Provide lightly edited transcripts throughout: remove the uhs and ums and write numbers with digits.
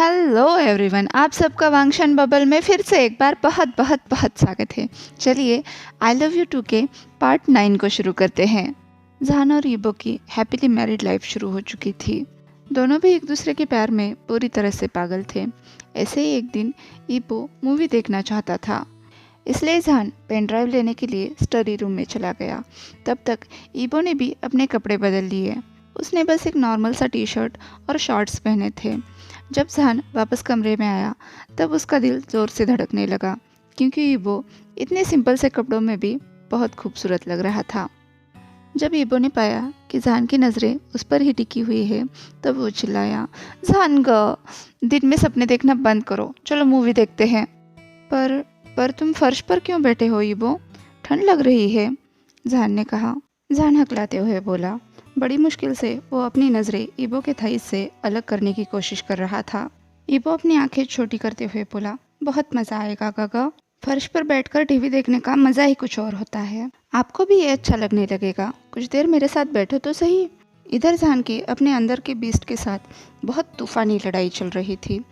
Hello everyone, आप सबका वांगशन bubble में फिर से एक बार बहुत बहुत बहुत स्वागत है। चलिए आई लव यू 2 के पार्ट 9 को शुरू करते हैं। जहान और ईबो की हैप्पीली मैरिड लाइफ शुरू हो चुकी थी। दोनों भी एक दूसरे के प्यार में पूरी तरह से पागल थे। ऐसे ही एक दिन ईबो मूवी देखना चाहता था, इसलिए जहान पेन ड्राइव लेने के लिए स्टडी रूम में चला गया। तब तक ईबो ने भी अपने कपड़े बदल लिए। उसने बस एक नॉर्मल सा टी शर्ट और शॉर्ट्स पहने थे। जब जहान वापस कमरे में आया तब उसका दिल ज़ोर से धड़कने लगा, क्योंकि ईबो इतने सिंपल से कपड़ों में भी बहुत खूबसूरत लग रहा था। जब ईबो ने पाया कि जहान की नज़रें उस पर ही टिकी हुई है तब वो चिल्लाया, जहान दिन में सपने देखना बंद करो, चलो मूवी देखते हैं। पर तुम फर्श पर क्यों बैठे हो ईबो, ठंड लग रही है, जहान ने कहा। जहान हकलाते हुए बोला। बड़ी मुश्किल से वो अपनी नज़रें ईबो के थाइस से अलग करने की कोशिश कर रहा था। ईबो अपनी आंखें छोटी करते हुए बोला, बहुत मज़ा आएगा गागा, फर्श पर बैठकर टीवी देखने का मज़ा ही कुछ और होता है। आपको भी ये अच्छा लगने लगेगा, कुछ देर मेरे साथ बैठो तो सही। इधर जहान की अपने अंदर के बीस्ट के साथ बहुत तूफानी लड़ाई चल रही थी।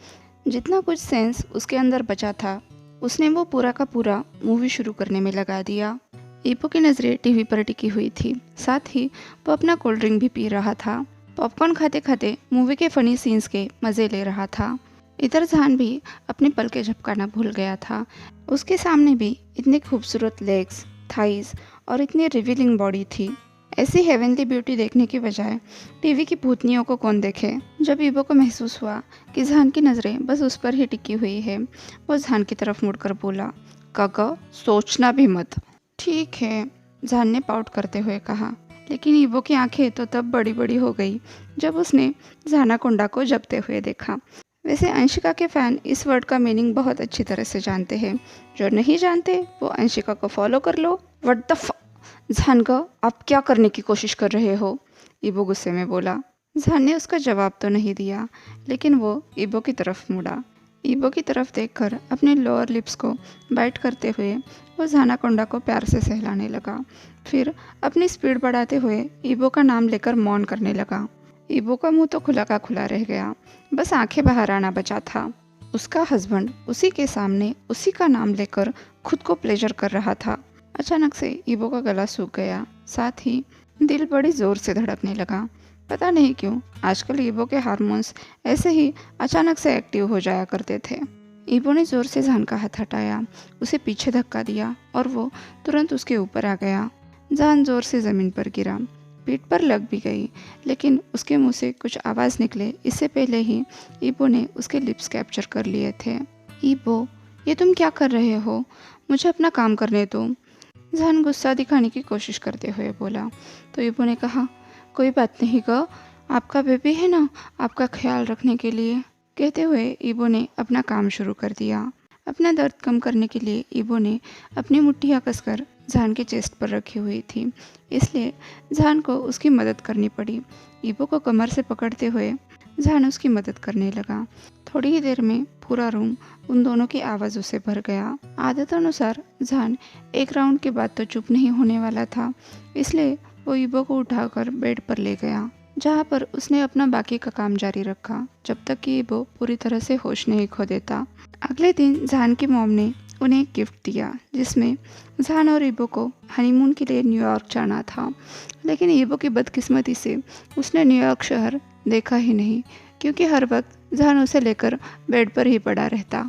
जितना कुछ सेंस उसके अंदर बचा था उसने वो पूरा का पूरा मूवी शुरू करने में लगा दिया। ईबो की नज़रें टीवी पर टिकी हुई थी, साथ ही वो अपना कोल्ड ड्रिंक भी पी रहा था। पॉपकॉर्न खाते खाते मूवी के फनी सीन्स के मज़े ले रहा था। इधर जहान भी अपने पलके झपकाना भूल गया था। उसके सामने भी इतनी खूबसूरत लेग्स, थाइज और इतनी रिवीलिंग बॉडी थी। ऐसी हेवनली ब्यूटी देखने की बजाय टीवी की भूतनियों को कौन देखे। जब ईबो को महसूस हुआ कि जहान की नज़रें बस उस पर ही टिकी हुई है, वो जहान की तरफ मुड़कर बोला, काका सोचना भी मत। ठीक है, जहान ने पाउट करते हुए कहा, लेकिन ईबो की आंखें तो तब बड़ी बड़ी हो गई जब उसने जानाकोंडा को जपते हुए देखा। वैसे अंशिका के फैन इस वर्ड का मीनिंग बहुत अच्छी तरह से जानते हैं, जो नहीं जानते वो अंशिका को फॉलो कर लो। व्हाट द फ जहान का, आप क्या करने की कोशिश कर रहे हो, ईबो गुस्से में बोला। जहान ने उसका जवाब तो नहीं दिया, लेकिन वो ईबो की तरफ मुड़ा। ईबो की तरफ देखकर अपने लोअर लिप्स को बाइट करते हुए वो जानाकोंडा को प्यार से सहलाने लगा। फिर अपनी स्पीड बढ़ाते हुए ईबो का नाम लेकर मौन करने लगा। ईबो का मुंह तो खुला का खुला रह गया, बस आंखें बाहर आना बचा था। उसका हस्बैंड उसी के सामने उसी का नाम लेकर खुद को प्लेजर कर रहा था। अचानक से ईबो का गला सूख गया, साथ ही दिल बड़ी ज़ोर से धड़कने लगा। पता नहीं क्यों आजकल ईबो के हार्मोन्स ऐसे ही अचानक से एक्टिव हो जाया करते थे। ईबो ने जोर से जहान का हाथ हटाया, उसे पीछे धक्का दिया और वो तुरंत उसके ऊपर आ गया। जहान जोर से ज़मीन पर गिरा, पीठ पर लग भी गई, लेकिन उसके मुंह से कुछ आवाज़ निकले इससे पहले ही ईबो ने उसके लिप्स कैप्चर कर लिए थे। ईबो, ये तुम क्या कर रहे हो, मुझे अपना काम करने दो, जहान गुस्सा दिखाने की कोशिश करते हुए बोला। तो ईबो ने कहा, कोई बात नहीं ग, आपका बेबी है ना, आपका ख्याल रखने के लिए। कहते हुए ईबो ने अपना काम शुरू कर दिया। अपना दर्द कम करने के लिए ईबो ने अपनी मुट्ठियाँ कसकर जहान के चेस्ट पर रखी हुई थी, इसलिए जहान को उसकी मदद करनी पड़ी। ईबो को कमर से पकड़ते हुए जहान उसकी मदद करने लगा। थोड़ी ही देर में पूरा रूम उन दोनों की आवाज़ों से भर गया। आदत अनुसार जहान एक राउंड के बाद तो चुप नहीं होने वाला था, इसलिए वो ईबो को उठाकर बेड पर ले गया, जहाँ पर उसने अपना बाकी का काम जारी रखा जब तक कि ईबो पूरी तरह से होश नहीं खो देता। अगले दिन जहान की मॉम ने उन्हें एक गिफ्ट दिया, जिसमें जहान और ईबो को हनीमून के लिए न्यूयॉर्क जाना था। लेकिन ईबो की बदकिस्मती से उसने न्यूयॉर्क शहर देखा ही नहीं, क्योंकि हर वक्त जहान उसे लेकर बेड पर ही पड़ा रहता।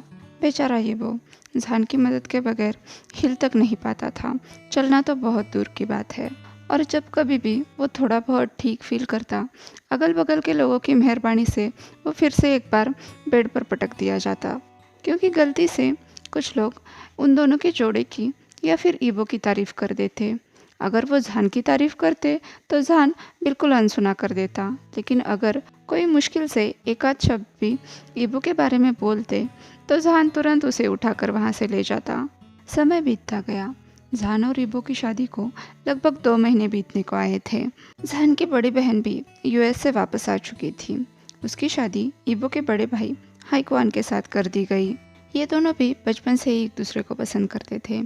बेचारा ईबो जहान की मदद के बगैर हिल तक नहीं पाता था, चलना तो बहुत दूर की बात है। और जब कभी भी वो थोड़ा बहुत ठीक फील करता, अगल बगल के लोगों की मेहरबानी से वो फिर से एक बार बेड पर पटक दिया जाता, क्योंकि गलती से कुछ लोग उन दोनों के जोड़े की या फिर ईबो की तारीफ़ कर देते। अगर वो जहान की तारीफ़ करते तो जहान बिल्कुल अनसुना कर देता, लेकिन अगर कोई मुश्किल से एक आध शब्द भी ईबो के बारे में बोलते तो जहान तुरंत उसे उठाकर वहाँ से ले जाता। समय बीतता गया। जहान और ईबो की शादी को लगभग 2 महीने बीतने को आए थे। जहान की बड़ी बहन भी यूएस से वापस आ चुकी थी। उसकी शादी ईबो के बड़े भाई हाइक्वान के साथ कर दी गई। ये दोनों भी बचपन से ही एक दूसरे को पसंद करते थे,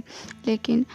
लेकिन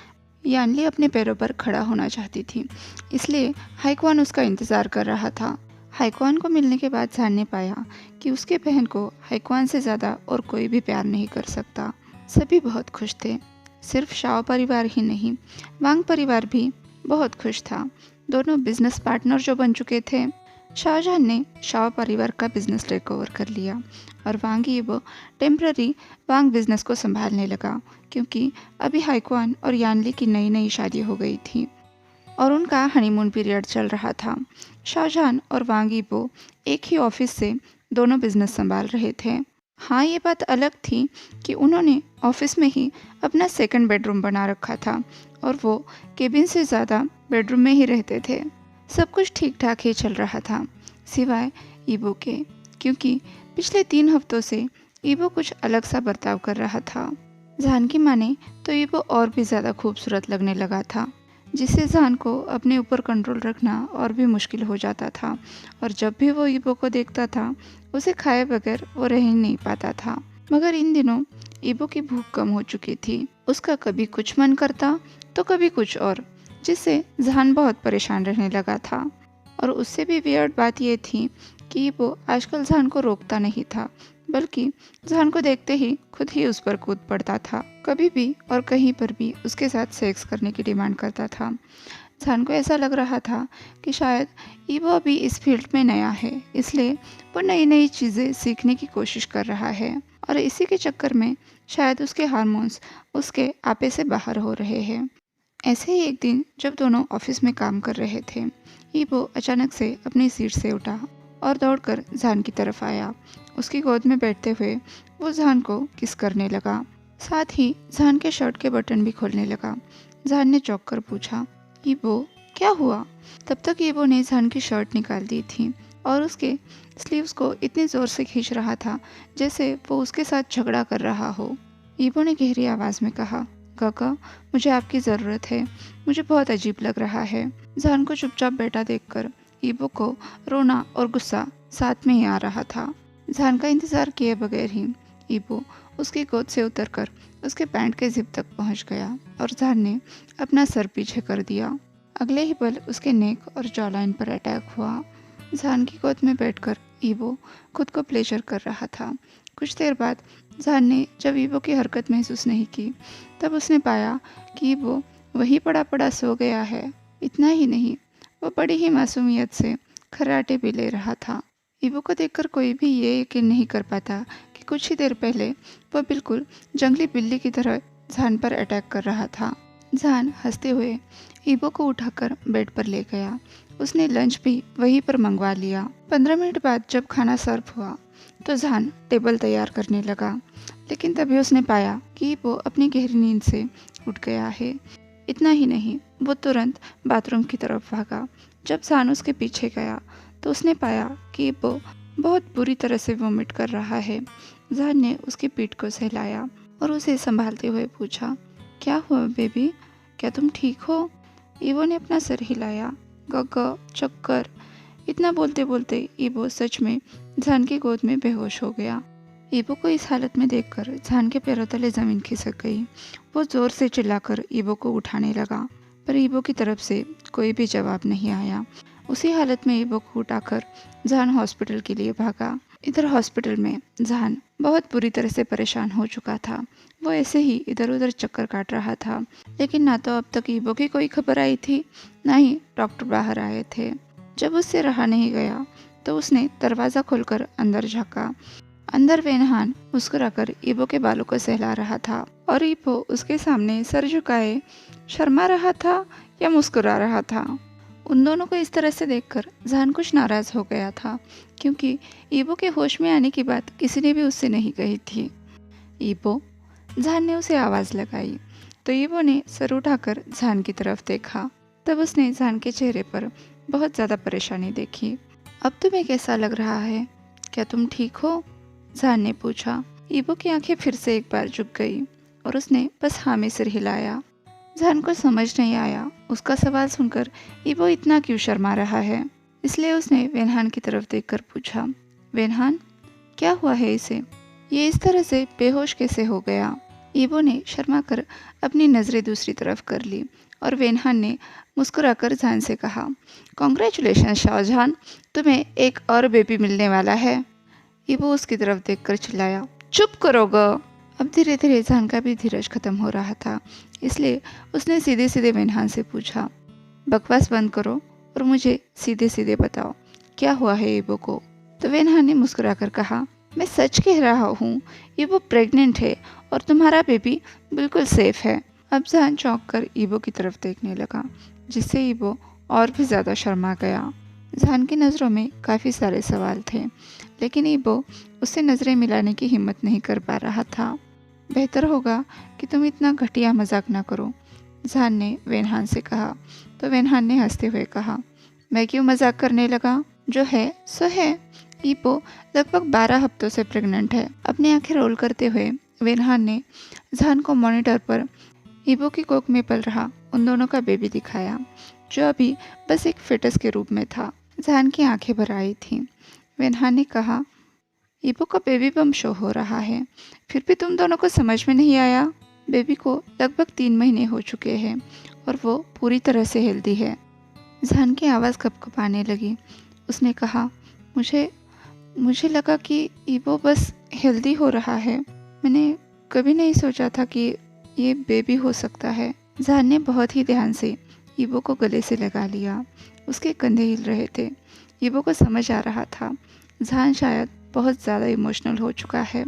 यानली अपने पैरों पर खड़ा होना चाहती थी, इसलिए हाइक्वान उसका इंतज़ार कर रहा था। हाइक्वान को मिलने के बाद जान ने पाया कि उसके बहन को हाइक्वान से ज़्यादा और कोई भी प्यार नहीं कर सकता। सभी बहुत खुश थे, सिर्फ शाओ परिवार ही नहीं, वांग परिवार भी बहुत खुश था। दोनों बिजनेस पार्टनर जो बन चुके थे। शाहजहान ने शाओ परिवार का बिजनेस टेक ओवर कर लिया और वांग यीबो टेम्पररी वांग बिजनेस को संभालने लगा, क्योंकि अभी हाइक्वान और यानली की नई नई शादी हो गई थी और उनका हनीमून पीरियड चल रहा था। शाहजहान और वांग यीबो एक ही ऑफिस से दोनों बिजनेस संभाल रहे थे। हाँ, ये बात अलग थी कि उन्होंने ऑफिस में ही अपना सेकंड बेडरूम बना रखा था और वो केबिन से ज़्यादा बेडरूम में ही रहते थे। सब कुछ ठीक ठाक ही चल रहा था, सिवाय ईबो के, क्योंकि पिछले 3 हफ्तों से ईबो कुछ अलग सा बर्ताव कर रहा था। जान की माने तो ईबो और भी ज़्यादा खूबसूरत लगने लगा था, जिससे जान को अपने ऊपर कंट्रोल रखना और भी मुश्किल हो जाता था और जब भी वो ईबो को देखता था उसे खाए बगैर वो रह ही नहीं पाता था। मगर इन दिनों ईबो की भूख कम हो चुकी थी। उसका कभी कुछ मन करता तो कभी कुछ और, जिससे जान बहुत परेशान रहने लगा था। और उससे भी वियर्ड बात यह थी कि ईबो आजकल जान को रोकता नहीं था, बल्कि जान को देखते ही खुद ही उस पर कूद पड़ता था। कभी भी और कहीं पर भी उसके साथ सेक्स करने की डिमांड करता था। जान को ऐसा लग रहा था कि शायद ईबो अभी इस फील्ड में नया है, इसलिए वो नई नई चीज़ें सीखने की कोशिश कर रहा है और इसी के चक्कर में शायद उसके हार्मोन्स उसके आपे से बाहर हो रहे हैं। ऐसे ही एक दिन जब दोनों ऑफिस में काम कर रहे थे, ईबो अचानक से अपनी सीट से उठा और दौड़कर जान की तरफ आया। उसकी गोद में बैठते हुए वो जान को किस करने लगा, साथ ही जान के शर्ट के बटन भी खोलने लगा। जान ने चौंक कर पूछा, ईबो क्या हुआ? तब तक ईबो ने जान की शर्ट निकाल दी थी और उसके स्लीव्स को इतनी जोर से खींच रहा था जैसे वो उसके साथ झगड़ा कर रहा हो। ईबो ने गहरी आवाज में कहा, काका, मुझे आपकी ज़रूरत है, मुझे बहुत अजीब लग रहा है। जान को चुपचाप बैठा देखकर ईबो को रोना और गुस्सा साथ में ही आ रहा था। जान का इंतजार किए बगैर ही ईबो उसकी गोद से उतरकर उसके पैंट के जिप तक पहुंच गया और जान ने अपना सर पीछे कर दिया। अगले ही पल उसके नेक और जॉलाइन पर अटैक हुआ। जान की गोद में बैठकर ईबो खुद को प्लेजर कर रहा था। कुछ देर बाद जान ने जब ईबो की हरकत महसूस नहीं की, तब उसने पाया कि ईबो वही पड़ा पड़ा सो गया है। इतना ही नहीं, वो बड़ी ही मासूमियत से खर्राटे भी ले रहा था। ईबो को देखकर कोई भी ये यकीन नहीं कर पाता कि कुछ ही देर पहले वह बिल्कुल जंगली बिल्ली की तरह जान पर अटैक कर रहा था। जान हंसते हुए ईबो को उठाकर बेड पर ले गया। उसने लंच भी वहीं पर मंगवा लिया। 15 मिनट बाद जब खाना सर्व हुआ तो जान टेबल तैयार करने लगा, लेकिन तभी उसने पाया कि वो अपनी गहरी नींद से उठ गया है। इतना ही नहीं, वो तुरंत बाथरूम की तरफ भागा। जब जान उसके पीछे गया तो उसने पाया कि वो बहुत बुरी तरह से वोमिट कर रहा है। जान ने उसकी पीठ को सहलाया और उसे संभालते हुए पूछा, क्या हुआ बेबी, क्या तुम ठीक हो? ईबो ने अपना सर हिलाया। गग्गा, चक्कर। इतना बोलते बोलते ईबो सच में जान की गोद में बेहोश हो गया। ईबो को इस हालत में देखकर जान के पैरों तले जमीन खिसक गई। वो जोर से चिल्लाकर ईबो को उठाने लगा, पर ईबो की तरफ से कोई भी जवाब नहीं आया। उसी हालत में ईबो को उठाकर जान हॉस्पिटल के लिए भागा। इधर हॉस्पिटल में जान बहुत बुरी तरह से परेशान हो चुका था। वो ऐसे ही इधर उधर चक्कर काट रहा था, लेकिन ना तो अब तक ईबो की कोई खबर आई थी, ना ही डॉक्टर बाहर आए थे। जब उससे रहा नहीं गया तो उसने दरवाज़ा खोलकर अंदर झाँका। अंदर वेनहान मुस्कुराकर ईबो के बालों को सहला रहा था और ईबो उसके सामने सर झुकाए शर्मा रहा था या मुस्कुरा रहा था। उन दोनों को इस तरह से देखकर जान कुछ नाराज हो गया था, क्योंकि ईबो के होश में आने की बात किसी ने भी उससे नहीं कही थी। ईबो, जान ने उसे आवाज़ लगाई तो ईबो ने सर उठाकर जान की तरफ देखा। तब उसने जान के चेहरे पर बहुत ज़्यादा परेशानी देखी। अब तुम्हें कैसा लग रहा है? क्या तुम ठीक हो? जान ने पूछा। ईबो की आंखें फिर से एक बार झुक गई और उसने बस हाँ में सिर हिलाया। जान को समझ नहीं आया उसका सवाल सुनकर ईबो इतना क्यों शर्मा रहा है, इसलिए उसने वेनहान की तरफ देखकर पूछा, वेनहान, क्या हुआ है इसे? ये इस तरह से बेहोश कैसे हो गया? ईबो ने शर्मा कर अपनी नज़रें दूसरी तरफ कर ली और वेनहान ने मुस्कुराकर जहान से कहा, कॉन्ग्रेचुलेशन शाहजहान, तुम्हें एक और बेबी मिलने वाला है। ईबो उसकी तरफ देखकर चिल्लाया, चुप करो ग। अब धीरे धीरे जहान का भी धीरज खत्म हो रहा था, इसलिए उसने सीधे सीधे वेनहान से पूछा, बकवास बंद करो और मुझे सीधे सीधे बताओ क्या हुआ है ईबो को। तो वेनहान ने मुस्कुराकर कहा, मैं सच कह रहा हूँ, ईबो प्रेग्नेंट है और तुम्हारा बेबी बिल्कुल सेफ है। अब जहान चौंक कर ईबो की तरफ देखने लगा, जिससे ईबो और भी ज़्यादा शर्मा गया। जहान की नज़रों में काफ़ी सारे सवाल थे, लेकिन ईबो उससे नज़रें मिलाने की हिम्मत नहीं कर पा रहा था। बेहतर होगा कि तुम इतना घटिया मजाक ना करो, जहान ने वेनहान से कहा। तो वेनहान ने हंसते हुए कहा, मैं क्यों मजाक करने लगा, जो है सो है। ईबो लगभग 12 हफ्तों से प्रेग्नेंट है। अपनी आंखें रोल करते हुए वेनहान ने जहान को मॉनिटर पर ईबो की कोख में पल रहा उन दोनों का बेबी दिखाया, जो अभी बस एक फिटस के रूप में था। जहान की आंखें भर आई थीं। वेनहान ने कहा, ईबो का बेबी बम शो हो रहा है, फिर भी तुम दोनों को समझ में नहीं आया। बेबी को लगभग 3 महीने हो चुके हैं और वो पूरी तरह से हेल्दी है। जहान की आवाज़ कँपकँपाने लगी। उसने कहा, मुझे लगा कि ईबो बस हेल्दी हो रहा है। मैंने कभी नहीं सोचा था कि ये बेबी हो सकता है। जहान ने बहुत ही ध्यान से ईबो को गले से लगा लिया। उसके कंधे हिल रहे थे। ईबो को समझ आ रहा था जहान शायद बहुत ज़्यादा इमोशनल हो चुका है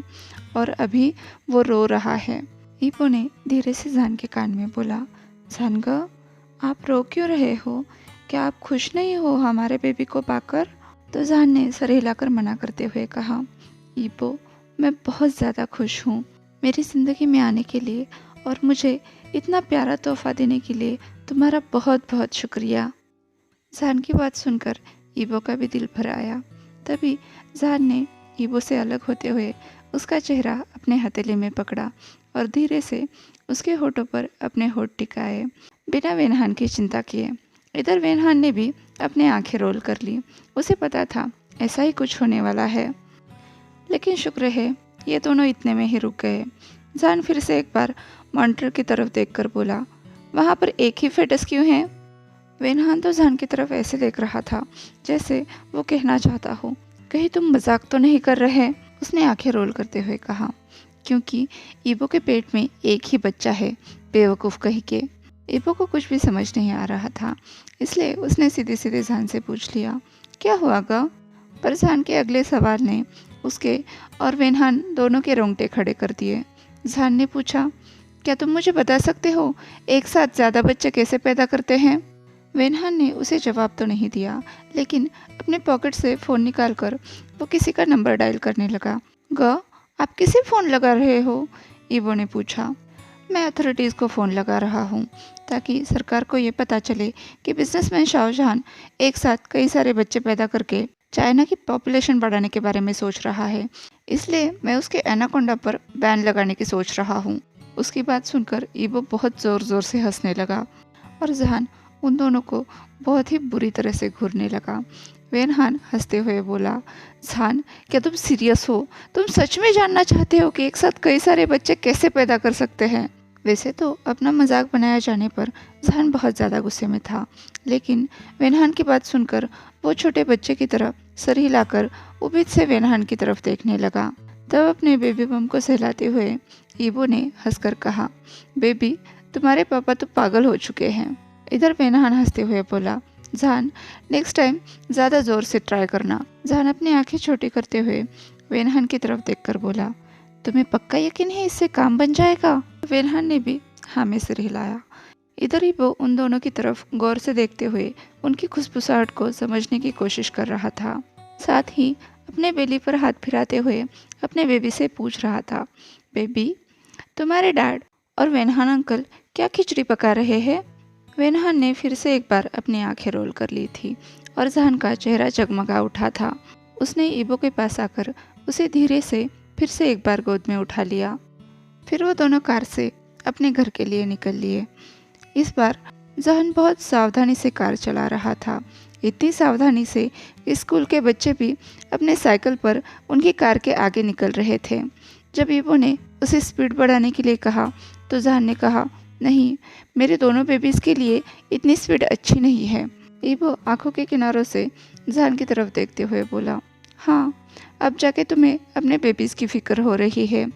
और अभी वो रो रहा है। ईबो ने धीरे से जहान के कान में बोला, जहान ग, आप रो क्यों रहे हो? क्या आप खुश नहीं हो हमारे बेबी को पाकर? तो जहान ने सर हिलाकर मना करते हुए कहा, ईबो, मैं बहुत ज़्यादा खुश हूँ। मेरी ज़िंदगी में आने के लिए और मुझे इतना प्यारा तोहफा देने के लिए तुम्हारा बहुत बहुत शुक्रिया। जहान की बात सुनकर ईबो का भी दिल भर आया। तभी जहान ने ईबो से अलग होते हुए उसका चेहरा अपने हथेली में पकड़ा और धीरे से उसके होठों पर अपने होठ टिकाए, बिना वेनहान की चिंता किए। इधर वेनहान ने भी अपनी आंखें रोल कर ली। उसे पता था ऐसा ही कुछ होने वाला है, लेकिन शुक्र है ये दोनों इतने में ही रुक गए। जहान फिर से एक बार मॉनिटर की तरफ देखकर बोला, वहाँ पर एक ही फेटस क्यों है? वेनहान तो जहान की तरफ ऐसे देख रहा था जैसे वो कहना चाहता हो, कहीं तुम मजाक तो नहीं कर रहे? उसने आंखें रोल करते हुए कहा, क्योंकि ईबो के पेट में एक ही बच्चा है, बेवकूफ़ कहीं के। ईबो को कुछ भी समझ नहीं आ रहा था, इसलिए उसने सीधे सीधे जहान से पूछ लिया, क्या हुआ गा? पर जहान के अगले सवाल ने उसके और वेनहान दोनों के रोंगटे खड़े कर दिए। जहान ने पूछा, क्या तुम मुझे बता सकते हो एक साथ ज़्यादा बच्चे कैसे पैदा करते हैं? वेनहान ने उसे जवाब तो नहीं दिया, लेकिन अपने पॉकेट से फ़ोन निकालकर वो किसी का नंबर डायल करने लगा। ग, आप किसे फ़ोन लगा रहे हो? ईबो ने पूछा। मैं अथॉरिटीज़ को फ़ोन लगा रहा हूँ ताकि सरकार को ये पता चले कि बिजनेसमैन शाहजहान एक साथ कई सारे बच्चे पैदा करके चाइना की पॉपुलेशन बढ़ाने के बारे में सोच रहा है, इसलिए मैं उसके एनाकोंडा पर बैन लगाने की सोच रहा हूँ। उसकी बात सुनकर ईबो बहुत ज़ोर ज़ोर से हंसने लगा और जहान उन दोनों को बहुत ही बुरी तरह से घूरने लगा। वेनहान हंसते हुए बोला, जहान, क्या तुम सीरियस हो? तुम सच में जानना चाहते हो कि एक साथ कई सारे बच्चे कैसे पैदा कर सकते हैं? वैसे तो अपना मजाक बनाया जाने पर जहान बहुत ज़्यादा गुस्से में था, लेकिन वेनहान की बात सुनकर वो छोटे बच्चे की तरफ सर हिलाकर उम्मीद से वेनहान की तरफ देखने लगा। तब अपने बेबी बम को सहलाते हुए ईबो ने हंसकर कहा, बेबी, तुम्हारे पापा तो पागल हो चुके हैं। इधर वेनहान हंसते हुए बोला, जहान, नेक्स्ट टाइम ज़्यादा ज़ोर से ट्राई करना। जहान अपनी आंखें छोटी करते हुए वेनहान की तरफ देखकर बोला, तुम्हें पक्का यकीन है इससे काम बन जाएगा? वेनहान ने भी हाँ में सिर हिलाया। इधर ही वो उन दोनों की तरफ गौर से देखते हुए उनकी खुशबुसाहट को समझने की कोशिश कर रहा था, साथ ही अपने बेली पर हाथ फिराते हुए अपने बेबी से पूछ रहा था, बेबी, तुम्हारे डैड और वेनहान अंकल क्या खिचड़ी पका रहे हैं? वेनहान ने फिर से एक बार अपनी आंखें रोल कर ली थी और जहान का चेहरा जगमगा उठा था। उसने ईबो के पास आकर उसे धीरे से फिर से एक बार गोद में उठा लिया। फिर वो दोनों कार से अपने घर के लिए निकल लिए। इस बार जहान बहुत सावधानी से कार चला रहा था, इतनी सावधानी से कि स्कूल के बच्चे भी अपने साइकिल पर उनकी कार के आगे निकल रहे थे। जब ईबो ने उसे स्पीड बढ़ाने के लिए कहा तो जहान ने कहा, नहीं, मेरे दोनों बेबीज़ के लिए इतनी स्पीड अच्छी नहीं है। ईबो आंखों के किनारों से जान की तरफ देखते हुए बोला, हाँ, अब जाके तुम्हें अपने बेबीज़ की फिक्र हो रही है।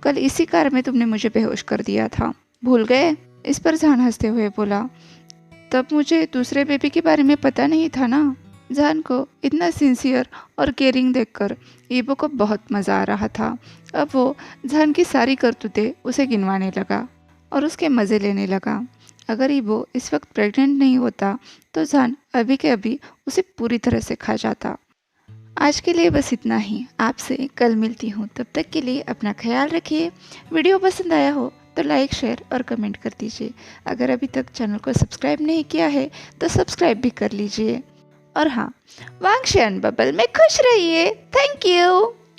कल इसी कार में तुमने मुझे बेहोश कर दिया था, भूल गए? इस पर जान हंसते हुए बोला, तब मुझे दूसरे बेबी के बारे में पता नहीं था ना। जान को इतना सिंसियर और केयरिंग देखकर ईबो को बहुत मज़ा आ रहा था। अब वो जान की सारी करतूतें उसे गिनवाने लगा और उसके मज़े लेने लगा। अगर ईबो इस वक्त प्रेग्नेंट नहीं होता तो जान अभी के अभी उसे पूरी तरह से खा जाता। आज के लिए बस इतना ही। आपसे कल मिलती हूँ, तब तक के लिए अपना ख्याल रखिए। वीडियो पसंद आया हो तो लाइक, शेयर और कमेंट कर दीजिए। अगर अभी तक चैनल को सब्सक्राइब नहीं किया है तो सब्सक्राइब भी कर लीजिए। और हाँ, वांगशन बबल में खुश रहिए। Thank you.